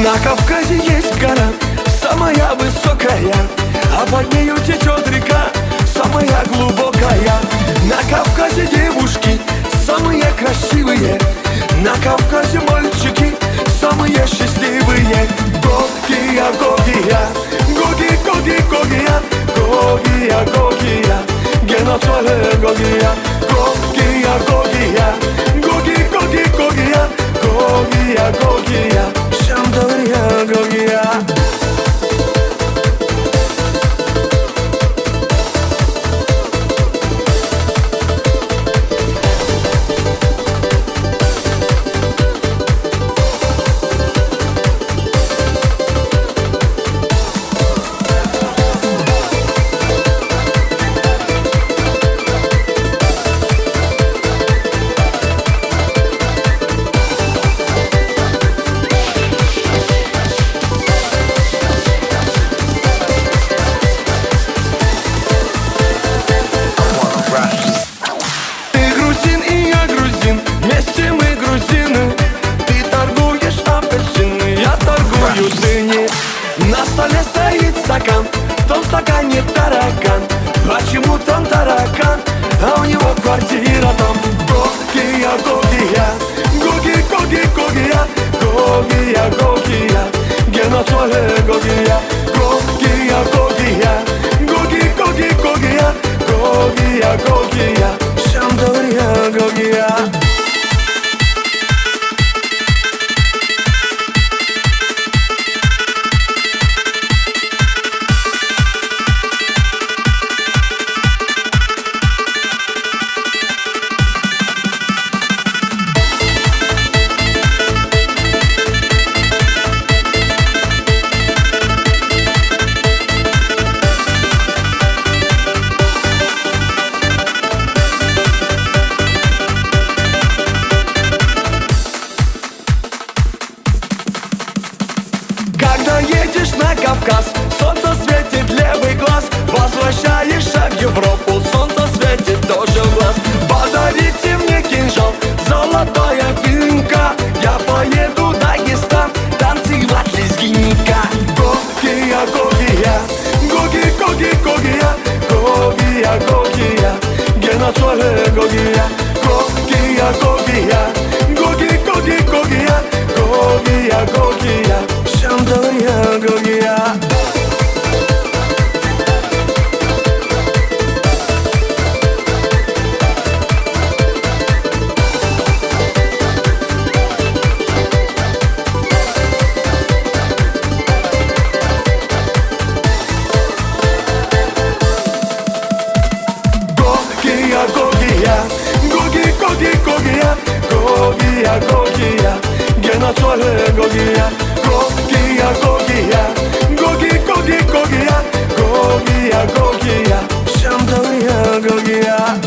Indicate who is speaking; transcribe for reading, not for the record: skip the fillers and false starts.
Speaker 1: На Кавказе есть гора, самая высокая, а под нею течет река, самая глубокая. На Кавказе девушки самые красивые, на Кавказе мальчики самые счастливые. Гогия, Гогия, Гоги, Гоги, Гогия, Гогия, Гогия, Геноцоле Гогия, Гогия, Гогия, Гоги, Гоги, Гогия, Гогия, Гогия, Шамдория, Гогия. Вместе мы грузины, ты торгуешь апельсины, я торгую дыни. На столе стоит стакан, в том стакане таракан. Почему там таракан, а у него квартира там? Гогия, Гогия, Гоги, Гоги, Гогия, Гогия, Гогия, Геноцоле Гогия, Гогия, Гогия, Гоги, Гоги, Гогия, Гогия, Гогия, Шамдория, Гогия. Когда едешь на Кавказ, солнце светит левый глаз. Возвращаешься в Европу, солнце светит тоже в глаз. Подарите мне кинжал, золотая финка, я поеду в Дагестан танцевать лезгинника. Гогия, Гогия, Гоги, Гоги, Гогия, Гогия, Гогия, Геноцоле Гогия, Гогия, Гогия, Гоги, Гоги, Гогия, Гогия, Гогия, Шамдория, Гогия. Гогия, Гогия, Гоги, Гоги, Гогия, Гогия, Гогия, Геноцоле Гогия, Гогия, Гогия, Гоги, Гоги, Гогия, Гогия, Гогия, Шамдория, Гогия.